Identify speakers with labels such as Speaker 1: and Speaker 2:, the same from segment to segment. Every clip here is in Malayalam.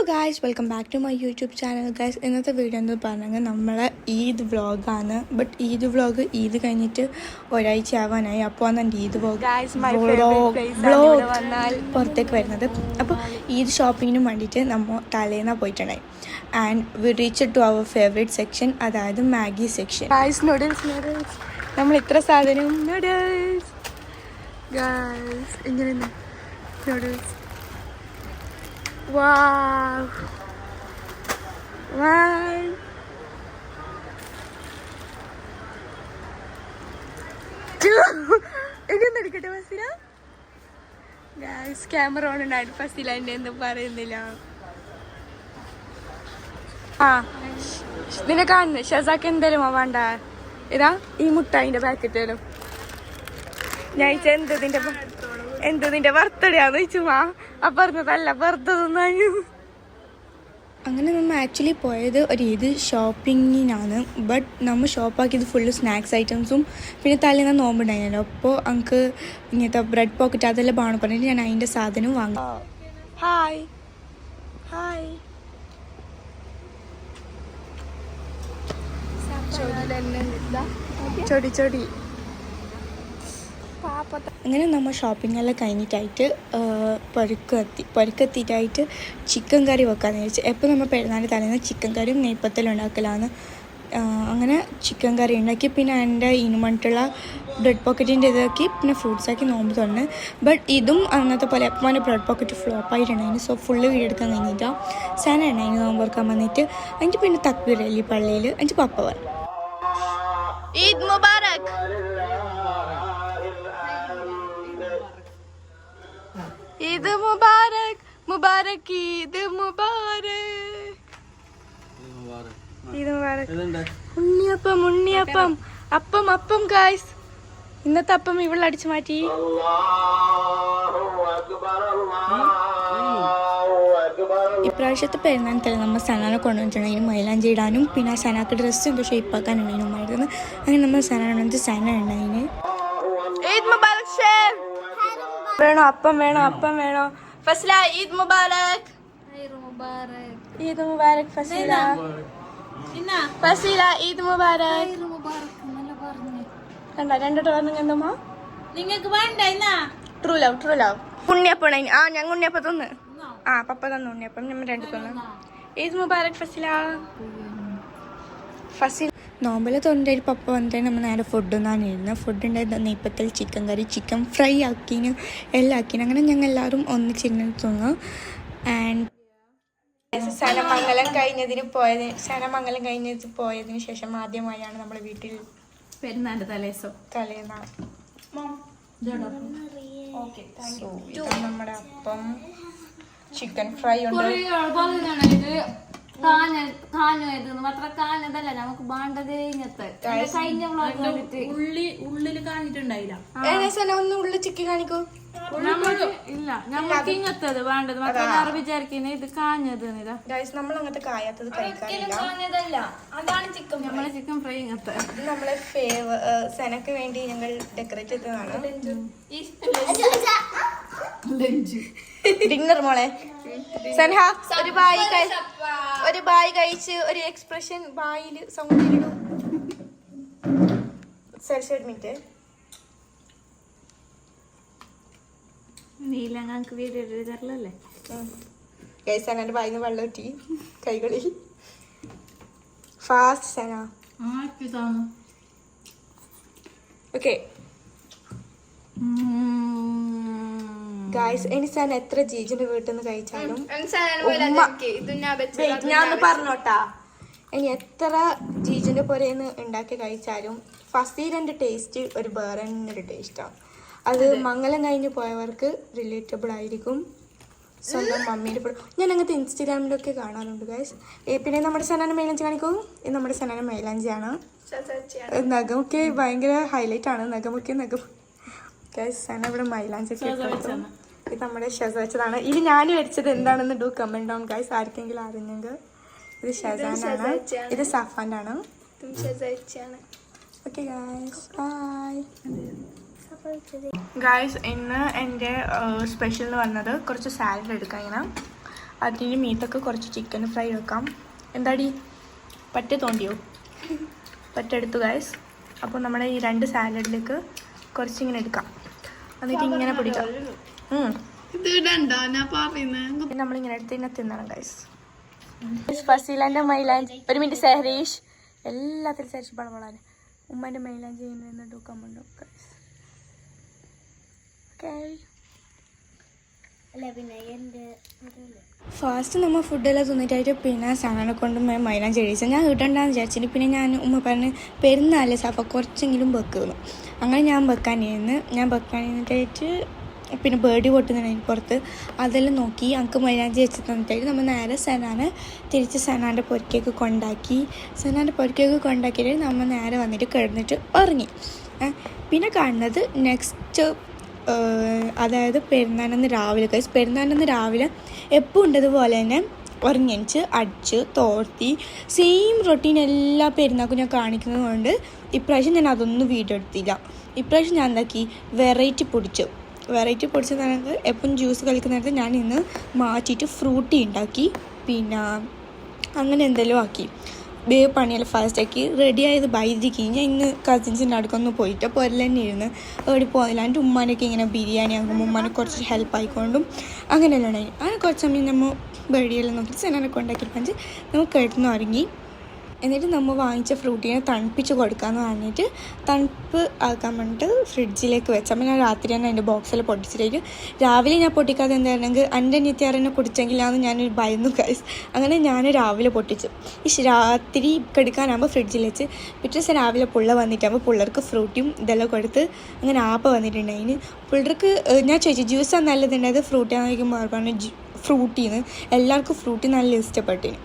Speaker 1: Guys, welcome back to my YouTube channel. Guys, ഇന്നത്തെ വീഡിയോ എന്ന് പറഞ്ഞാൽ നമ്മളെ ഈദ് വ്ളോഗാണ്. ബട്ട് ഈദ് വ്ളോഗ് ഈദ് കഴിഞ്ഞിട്ട് ഒരാഴ്ച ആവാനായി. അപ്പോൾ ആണ് എൻ്റെ ഈദ് വ്ളോഗ് പുറത്തേക്ക് വരുന്നത്. അപ്പോൾ ഈദ് ഷോപ്പിങ്ങിനും വേണ്ടിയിട്ട് നമ്മൾ തലേന്ന പോയിട്ടുണ്ടായി. And we reach to our favourite section, അതായത് മാഗി സെക്ഷൻ. ഗായ്സ്, നൂഡിൽസ് നമ്മൾ ഇത്ര സാധനം നൂഡിൽസ് ഗായ്സ് ഇങ്ങനെ നൂഡിൽസ്. Wow. Wow. ഇതൊന്നും എടുക്കട്ടെ ഫസില. ഗായ്സ്, ക്യാമറ ഓൺ ഉണ്ടായിട്ട് ഫസില എന്നെ എന്തും പറയുന്നില്ല. ഇതിനെ കാണുന്നു. ഷസാക്ക് എന്തായാലും വേണ്ട. ഇതാ ഈ മുട്ടായിന്റെ പാക്കറ്റുകളും. ഞാൻ എന്തിന്റെ ബർത്ത്ഡേ ആന്ന് ചുമ്മാ പറഞ്ഞതല്ല, വെറുതെ തിന്നാനു. അങ്ങനെ നമ്മൾ ആക്ച്വലി പോയത് ഒരു ഈദ് ഷോപ്പിങ്ങിനാണ്. ബട്ട് നമ്മൾ ഷോപ്പാക്കിയത് ഫുള്ള് സ്നാക്സ് ഐറ്റംസും പിന്നെ തലേന്ന് നോമ്പുണ്ടായിരുന്നല്ലോ. അപ്പോൾ നമുക്ക് ഇങ്ങനത്തെ ബ്രെഡ് പോക്കറ്റ് അതെല്ലാം വേണം പറഞ്ഞിട്ട് ഞാൻ അതിൻ്റെ സാധനം വാങ്ങി. Hi hi. ചൊടി ചൊടി. അങ്ങനെ നമ്മൾ ഷോപ്പിംഗ് എല്ലാം കഴിഞ്ഞിട്ടായിട്ട് പൊരുക്കെത്തിയിട്ടായിട്ട് ചിക്കൻ കറി വെക്കാമെന്ന് വിചാരിച്ചു. എപ്പോൾ നമ്മൾ പെരുന്നാൾ തലേന്ന് ചിക്കൻ കറിയും നെയ്പ്പത്തലും ഉണ്ടാക്കലാണ്. അങ്ങനെ ചിക്കൻ കറി ഉണ്ടാക്കി പിന്നെ എൻ്റെ ഇനുമണ്ടുള്ള ബ്രെഡ് പോക്കറ്റിൻ്റെ ഇതാക്കി പിന്നെ ഫ്രൂട്ട്സാക്കി നോമ്പ് തുറന്ന്. ബട്ട് ഇതും അന്നത്തെ പോലെ എപ്പോൾ എൻ്റെ ബ്രെഡ് പോക്കറ്റ് ഫ്ലോപ്പായിട്ടുണ്ടായിരുന്നു. സോ ഫുള്ള് വീഡിയോ എടുക്കാൻ കഴിഞ്ഞിട്ടാണ് സന ഉണ്ടായിരുന്നു നോമ്പ് തുറക്കാൻ വന്നിട്ട്. എനിക്ക് പിന്നെ തക്ബീറലി പള്ളിയിൽ എനിക്ക് പപ്പ പറഞ്ഞു ഈദ് മുബാറക്. ഈദ് മുബാറക് മുബാറക് ഈദ് മുബാറക് ഈദ് മുബാറക്. ഉണ്ണിയപ്പം ഉണ്ണിയപ്പം അപ്പം അപ്പം ഗായ്സ്. ഇന്നത്തെ അപ്പം ഇവിടെ അടിച്ചു മാറ്റി. ഇപ്രാവശ്യത്തെ പെരുന്നാൾ നമ്മൾ സനാനെ കൊണ്ടുവന്നിട്ടുണ്ടെങ്കിൽ മൈലാഞ്ചി ഇടാനും പിന്നെ സനാക്ക് ഡ്രസ്സ് എന്തോ ഷേപ്പാക്കാനുണ്ടായിരുന്നു. അങ്ങനെ നമ്മൾ സനാണ് സന ഉണ്ടായിന്. വേണോ അപ്പം വേണോ അപ്പം വേണോ ഫസ്ല. ഈദ് മുബാറക് ഈദ് മുബാറക് ഫസീല. ഫസീല ഈദ് മുബാറക്. കണ്ട രണ്ടോട്ട് പറഞ്ഞു എന്തമ്മ നിങ്ങൾക്ക് വേണ്ട. True love true love. ഉണ്ണിയപ്പം ഞങ്ങൾ ഉണ്ണിയപ്പം തന്ന്. പപ്പ തന്നു ഉണ്ണിയപ്പം. നമ്മൾ രണ്ട് തന്നു. ഈദ് മുബാറക് ഫസീല. ഫസീല നോമ്പല തൊണ്ടയിൽ പപ്പ വന്നിട്ട് നമ്മൾ നേരെ ഫുഡ് ഒന്നാണ് ഇരുന്നത്. ഫുഡ് ഉണ്ടായത് നെയ്പ്പത്തൽ ചിക്കൻ കറി, ചിക്കൻ ഫ്രൈ ആക്കിന് എല്ലാം ആക്കിന്. അങ്ങനെ ഞങ്ങൾ എല്ലാവരും ഒന്നിച്ചിരുന്ന് തോന്നുന്നു. ആൻഡ് സനമംഗലം കഴിഞ്ഞതിന് പോയതിന് ശേഷം ആദ്യമായാണ് നമ്മുടെ വീട്ടിൽ പെരുന്നാളിന്റെ തലേന്നാണ്. നമ്മുടെ അപ്പം ചിക്കൻ ഫ്രൈ ഉണ്ട്. നമുക്ക് ഉള്ളില് കാണിട്ടുണ്ടായില്ല. ഒന്ന് ഉള്ളി ചിക്കി കാണിക്കൂ. ഇല്ല ഞമ്മക്ക് ഇങ്ങനത്തത് വേണ്ടത്. മക്കളെ വിചാരിക്കുന്നത് ഇത് കാഞ്ഞത്. നമ്മൾ അങ്ങനത്തെ കായാത്തത് കഴിക്കാറില്ല. അതാണ് ചിക്കൻ. നമ്മളെ ചിക്കൻ ഫ്രൈ ഇങ്ങനത്തെ നമ്മളെ സെനക്ക് വേണ്ടി ഞങ്ങൾ ഡെക്കറേറ്റ് ചെയ്തതാണ്. ഡിന്നർ മോളെ സൻഹ ഒരു ബായ് കഴിച്ച് ഒരു എക്സ്പ്രഷൻ ബായില് സൗണ്ടിലിടും. മിനിറ്റ് നീലങ്ങൾക്ക് വീഡിയോ എഴുതാറില്ലല്ലേ. സനന്റെ ബായിന്ന് വെള്ളം കിട്ടി കൈകളിൽ. ഫാസ്റ്റ് സന. ഓക്കെ ഗായ്സ്, ഇനി സന എത്ര ജീജിന്റെ വീട്ടിൽ നിന്ന് കഴിച്ചാലും ഞാൻ പറഞ്ഞോട്ടാ, ഇനി എത്ര ജീജിന്റെ പുരയിന്ന് ഉണ്ടാക്കി കഴിച്ചാലും ഫസീലിന്റെ ടേസ്റ്റ് ഒരു വേറെ ഒരു ടേസ്റ്റാണ്. അത് മംഗലം കഴിഞ്ഞ് പോയവർക്ക് റിലേറ്റബിൾ ആയിരിക്കും. സ്വന്തം മമ്മീൻ്റെ പുറ ഞാൻ അങ്ങനത്തെ ഇൻസ്റ്റാഗ്രാമിലൊക്കെ കാണാറുണ്ട് ഗായ്സ്. പിന്നെ നമ്മുടെ സനാന മൈലാഞ്ചി കാണിക്കും. ഇത് നമ്മുടെ സനാന മൈലാഞ്ചിയാണ്. നഖമൊക്കെ ഭയങ്കര ഹൈലൈറ്റ് ആണ്. നഖമൊക്കെ ഗായ്സ് സന ഇവിടെ മൈലാഞ്ചി ഒക്കെ ഇത് നമ്മുടെ ഷെസ വെച്ചതാണ്. ഇത് ഞാൻ വരച്ചത് എന്താണെന്ന് ഡു കമന്റ് ഡൗൺ ഗായ്സ്. ആർക്കെങ്കിലും അറിഞ്ഞെങ്കിൽ. ഇത് ഷെസാനാണ്, ഇത് സഫാനാണ്. Okay guys, bye. ഗായ്സ്, ഇന്ന് എൻ്റെ സ്പെഷ്യൽ എന്ന് പറഞ്ഞത് കുറച്ച് സാലഡ് എടുക്കാം. ഇങ്ങനെ അതിന് മീത്തൊക്കെ കുറച്ച് ചിക്കൻ ഫ്രൈ വെക്കാം. എന്താടി പറ്റ തോണ്ടിയോ? പറ്റെടുത്തു ഗൈസ്. അപ്പോൾ നമ്മുടെ ഈ 2 സാലഡിലേക്ക് കുറച്ചിങ്ങനെ എടുക്കാം, എന്നിട്ട് ഇങ്ങനെ പിടിക്കാം. നമ്മളിങ്ങനെ എടുത്ത് തന്നെ തിന്നണം ഗൈസ്. ഫസീലാൻ്റെ മൈലാഞ്ചി, ഒരു മിനിറ്റ് സഹരീഷ്, എല്ലാത്തിലും സരിച്ച് പടപളാൻ ഉമ്മേൻ്റെ മൈലാഞ്ചി ചെയ്യുന്ന എടുക്കാൻ വേണ്ടു ഗൈസ്. ഓക്കെ, ഫാസ്റ്റ് നമ്മൾ ഫുഡെല്ലാം തിന്നിട്ടായിട്ട് പിന്നെ സാധനം കൊണ്ട് മൈലാഞ്ചി കഴിച്ചാൽ ഞാൻ കിട്ടണ്ടെന്ന് വിചാരിച്ചിട്ട് പിന്നെ ഞാൻ ഉമ്മ പറഞ്ഞ് പെരുന്നാളെ അപ്പോൾ കുറച്ചെങ്കിലും വെക്കുന്നു. അങ്ങനെ ഞാൻ വെക്കാനായിട്ട് പിന്നെ ബേഡി പൊട്ടുന്നതിന് പുറത്ത് അതെല്ലാം നോക്കി ഞങ്ങൾക്ക് മൈലാഞ്ചി വെച്ച് തന്നിട്ടായിട്ട് നമ്മൾ നേരെ തിരിച്ച് സനാൻ്റെ പൊരിക്കേക്ക് കൊണ്ടാക്കിയിട്ട് നമ്മൾ നേരെ വന്നിട്ട് കിടന്നിട്ട് ഉറങ്ങി. പിന്നെ കാണുന്നത് നെക്സ്റ്റ്, അതായത് പെരുന്നാളിന് രാവിലെ എപ്പോൾ ഉണ്ടതുപോലെ തന്നെ ഉറങ്ങിച്ച് അടിച്ച് തോർത്തി സെയിം റൊട്ടീൻ എല്ലാ പെരുന്നാൾക്കും ഞാൻ കാണിക്കുന്നത് കൊണ്ട് ഇപ്രാവശ്യം ഞാൻ അതൊന്നും വീഡിയോ എടുത്തില്ല. ഇപ്രാവശ്യം ഞാൻ എന്താക്കി, വെറൈറ്റി പൊടിച്ചെന്ന് പറഞ്ഞാൽ എപ്പം ജ്യൂസ് കളിക്കുന്ന നേരത്തെ ഞാൻ ഇന്ന് മാറ്റിയിട്ട് ഫ്രൂട്ടി ഉണ്ടാക്കി, പിന്നെ അങ്ങനെ എന്തെങ്കിലും ആക്കി പണിയെല്ലാം ഫാസ്റ്റാക്കി റെഡിയായത് ബൈതിരിക്കും. ഞാൻ ഇന്ന് കസിൻസിൻ്റെ അടുക്കൊന്ന് പോയിട്ട് അപ്പോൾ എല്ലാം തന്നെ ഇരുന്ന് എവിടെ പോകുന്നില്ല. എൻ്റെ ഉമ്മാനൊക്കെ ഇങ്ങനെ ബിരിയാണി ആകുമ്പോൾ ഉമ്മാനെ കുറച്ച് ഹെൽപ്പ് ആയിക്കൊണ്ടും അങ്ങനെയെല്ലാം ഉണ്ടായി. അങ്ങനെ കുറച്ച് സമയം നമ്മൾ ബേഡിയെല്ലാം നോക്കിയിട്ട് സെനാനൊക്കെ ഉണ്ടാക്കിയിട്ട് പഞ്ച് നമ്മൾ കിടന്ന് ഉറങ്ങി. എന്നിട്ട് നമ്മൾ വാങ്ങിച്ച ഫ്രൂട്ടിനെ തണുപ്പിച്ച് കൊടുക്കാമെന്ന് പറഞ്ഞിട്ട് തണുപ്പ് ആക്കാൻ വേണ്ടിയിട്ട് ഫ്രിഡ്ജിലേക്ക് വെച്ച്. അപ്പോൾ ഞാൻ രാത്രി തന്നെ അതിൻ്റെ ബോക്സിൽ പൊട്ടിച്ചിട്ട് രാവിലെ ഞാൻ പൊട്ടിക്കാതെ എന്തായിരുന്നെങ്കിൽ എൻ്റെ അനിയത്തിയാറെന്നെ കുടിച്ചെങ്കിലാന്ന് ഞാനൊരു ഭയന്നു ഗൈസ്. അങ്ങനെ ഞാൻ രാവിലെ പൊട്ടിച്ചു. രാത്രി കെടുക്കാനാകുമ്പോൾ ഫ്രിഡ്ജിൽ വെച്ച് പിറ്റേ ദിവസം രാവിലെ പുള്ള വന്നിട്ടാകുമ്പോൾ പിള്ളേർക്ക് ഫ്രൂട്ടിയും ഇതെല്ലാം കൊടുത്ത് അങ്ങനെ ആപ്പ വന്നിട്ടുണ്ടായിന്. പിള്ളേർക്ക് ഞാൻ ചോദിച്ചു ജ്യൂസാണ് നല്ലതുണ്ടായത് ഫ്രൂട്ടിയാന്ന് ചോദിക്കുമ്പോൾ പറഞ്ഞു ഫ്രൂട്ടിന്ന്. എല്ലാവർക്കും ഫ്രൂട്ടി നല്ല ഇഷ്ടപ്പെട്ടിന്.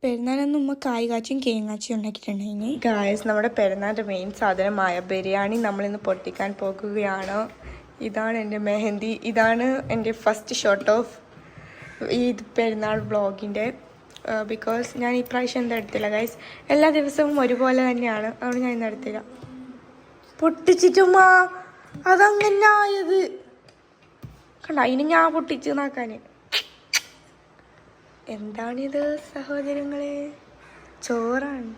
Speaker 1: പെരുന്നാളൊന്നും ഉമ്മ കായ് കാച്ചിയും കേങ്ങാച്ചിയും ഉണ്ടാക്കിയിട്ടുണ്ടായിന്. ഗായ്സ്, നമ്മുടെ പെരുന്നാളിൻ്റെ മെയിൻ സാധനമായ ബിരിയാണി നമ്മളിന്ന് പൊട്ടിക്കാൻ പോകുകയാണ്. ഇതാണ് എൻ്റെ മെഹന്തി, ഇതാണ് എൻ്റെ ഫസ്റ്റ് ഷോട്ട് ഓഫ് ഈ പെരുന്നാൾ വ്ളോഗിൻ്റെ. ബിക്കോസ് ഞാൻ ഈ പ്രാവശ്യം എന്താ എടുത്തില്ല ഗൈസ്, എല്ലാ ദിവസവും ഒരുപോലെ തന്നെയാണ്, അതുകൊണ്ട് ഞാൻ ഇന്ന് എടുത്തില്ല. പൊട്ടിച്ചിട്ടുമ്മാ അതങ്ങനെ ആയത് കണ്ട, അതിന് ഞാൻ പൊട്ടിച്ച് നോക്കാൻ. എന്താണിത് സഹോദരങ്ങളെ? ചോറാണ്,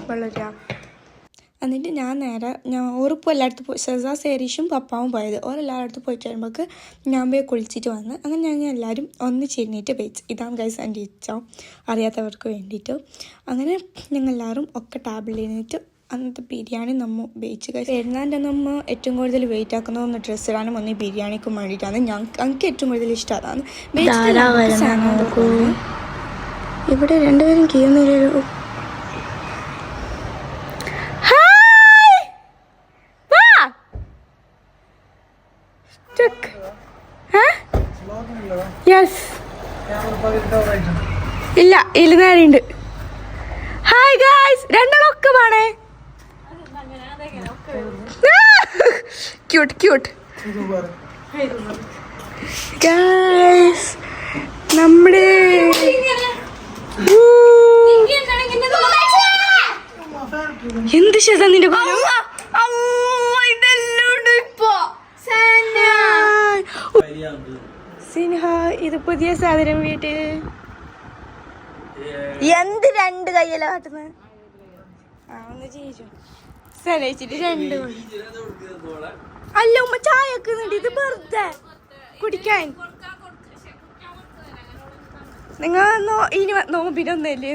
Speaker 1: വളരെ. എന്നിട്ട് ഞാൻ ഓറിപ്പോൾ എല്ലായിടത്തും പോയി, ഷെസാ സേരീഷും പപ്പാവും പോയത്. ഓരെല്ലായിടത്തും പോയിട്ട് വരുമ്പോൾക്ക് ഞാൻ പോയി കുളിച്ചിട്ട് വന്ന്. അങ്ങനെ ഞങ്ങൾ എല്ലാവരും ഒന്നിച്ചിരുന്നിട്ട് വെച്ച്. ഇതാണ് ഗൈസ് എൻ്റെ ഇച്ച, അറിയാത്തവർക്ക് വേണ്ടിയിട്ട്. അങ്ങനെ ഞങ്ങൾ എല്ലാവരും ഒക്കെ ടാബിളിൽ ഇരുന്നിട്ട് അന്നത്തെ ബിരിയാണി നമ്മൾ ഉപയോഗിച്ച് കഴിച്ചു. പെരുന്നാളിൻ്റെ നമ്മൾ ഏറ്റവും കൂടുതൽ വെയിറ്റ് ആക്കുന്ന ഒന്ന് ഡ്രസ്സ് ഇടാനും ഒന്ന് ബിരിയാണിക്കും വേണ്ടിയിട്ടാണ്. ഞങ്ങൾക്ക് ഏറ്റവും കൂടുതൽ ഇഷ്ടം അതാണ്. ഇവിടെ രണ്ടുപേരും കീറുന്നില്ലല്ലോ. ഇല്ല, ഇരുന്നേരുണ്ട്. ഹായ് ഗായ്സ്, രണ്ടെണ്ണമൊക്കെ വേണേ. ക്യൂട്ട് ഗായ്സ്, നമ്മുടെ എന്ത് ശേഷം നിന്റെ സിൻഹ, ഇത് പുതിയ സാധനം വീട്ടിൽ. എന്ത് 2 കയ്യല്ല കാട്ടുന്നത്? ഒന്ന് ചെയ്യിച്ചു സലയിച്ചിട്ട് 2 അല്ല ഉമ്മ ചായ വെക്കുന്നുണ്ട്. ഇത് വെറുതെ കുടിക്കാൻ. നിങ്ങൾ ഇനി നോമ്പിനൊന്നല്ലേ,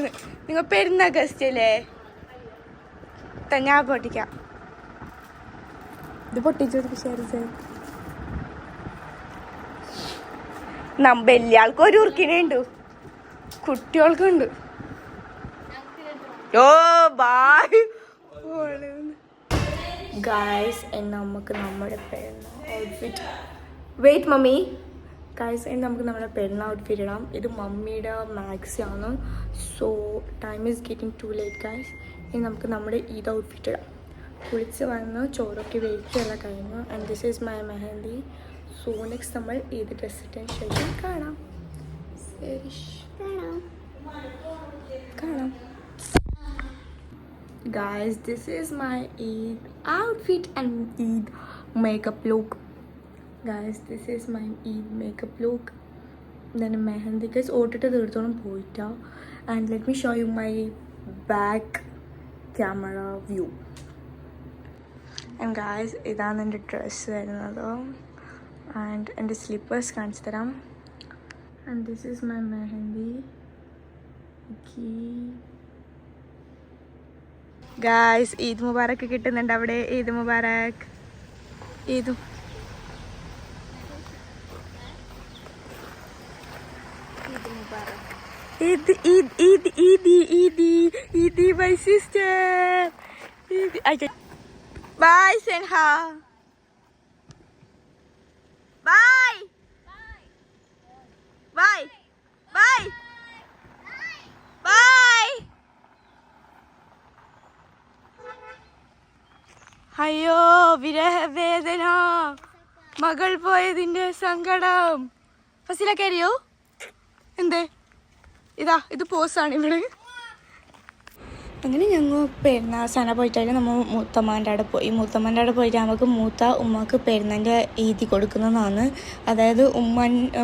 Speaker 1: നിങ്ങൾ പെരുന്ന ഗസ്റ്റ് അല്ലേ? ഞാൻ പൊട്ടിക്കാം. ഇത് പൊട്ടിച്ചു വലിയ ആൾക്ക് ഒരു ഉറുക്കിനുണ്ട്, കുട്ടികൾക്കുണ്ട്. ഓ ബായ് ഗായ്സ്, നമുക്ക് നമ്മുടെ പെരുന്നാൾ ഔട്ട്ഫിറ്റ്. Wait mummy. ഗായ്സ്, നമുക്ക് നമ്മുടെ പെരുന്നാൾ ഔട്ട്ഫിറ്റ് ഇടാം. ഇത് മമ്മിയുടെ മാക്സി ആണ്. So time is getting to late guys. ഇനി നമുക്ക് നമ്മുടെ ഈദ് ഔട്ട്ഫിറ്റ് ഇടാം. കുളിച്ച് വന്ന് ചോറൊക്കെ വെയിറ്റെല്ലാം കഴിഞ്ഞു. And this is my mehndi. So next നമ്മൾ ഈദ് ഡ്രസ് ഇട്ടതിന് ശേഷം കാണാം. Guys, this is my Eid outfit and Eid makeup look. Guys, this is my Eid makeup look. then മെഹന്തിക്ക് ഓട്ടിട്ട് തീർത്തോളം പോയിട്ടാ. And let me show you my back camera view. And guys ഇതാണ് എൻ്റെ ഡ്രസ്സ് വരുന്നത്. ആൻഡ് എൻ്റെ സ്ലിപ്പേഴ്സ് കാണിച്ചു തരാം. And this is my mehndi. Guys Eid Mubarak കിട്ടുന്നുണ്ട് അവിടെ. ഈദ് മുബാറക്ക്. Eid Eid, Eid, Eid, Eid, Eid, Eid, my sister. Eid. Bye, Senha. Bye. Bye. Bye. Bye. അയ്യോ വിരഹവേദന, മകൾ പോയതിൻ്റെ സങ്കടം. ഫസിലൊക്കെ അറിയോ എന്തേ? ഇതാ ഇത് പോസാണ് ഇവിടെ. അങ്ങനെ ഞങ്ങൾ പെരുന്നാൾ സാധനം പോയിട്ടാണ് നമ്മൾ മൂത്തമ്മാൻ്റെ അവിടെ പോയി. മൂത്തമ്മാൻ്റെ അവിടെ പോയിട്ട് നമുക്ക് മൂത്ത ഉമ്മക്ക് പെരുന്നാളിൻ്റെ ഈദി കൊടുക്കുന്നതാണ്. അതായത്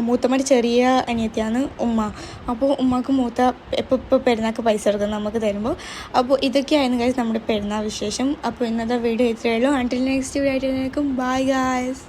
Speaker 1: മൂത്തമ്മയുടെ ചെറിയ അനിയത്തിയാണ് ഉമ്മ. അപ്പോൾ ഉമ്മക്ക് മൂത്ത ഇപ്പോൾ പെരുന്നാൾക്ക് പൈസ കൊടുക്കുന്നത് നമുക്ക് തരുമ്പോൾ. അപ്പോൾ ഇതൊക്കെയായിരുന്നു ഗൈസ് നമ്മുടെ പെരുന്നാൾ വിശേഷം. അപ്പോൾ ഇന്നത്തെ വീഡിയോ ഇത്രയേ ഉള്ളൂ. അൺടിൽ നെക്സ്റ്റ് വീഡിയോ ആയിട്ട് ബൈ ഗൈസ്.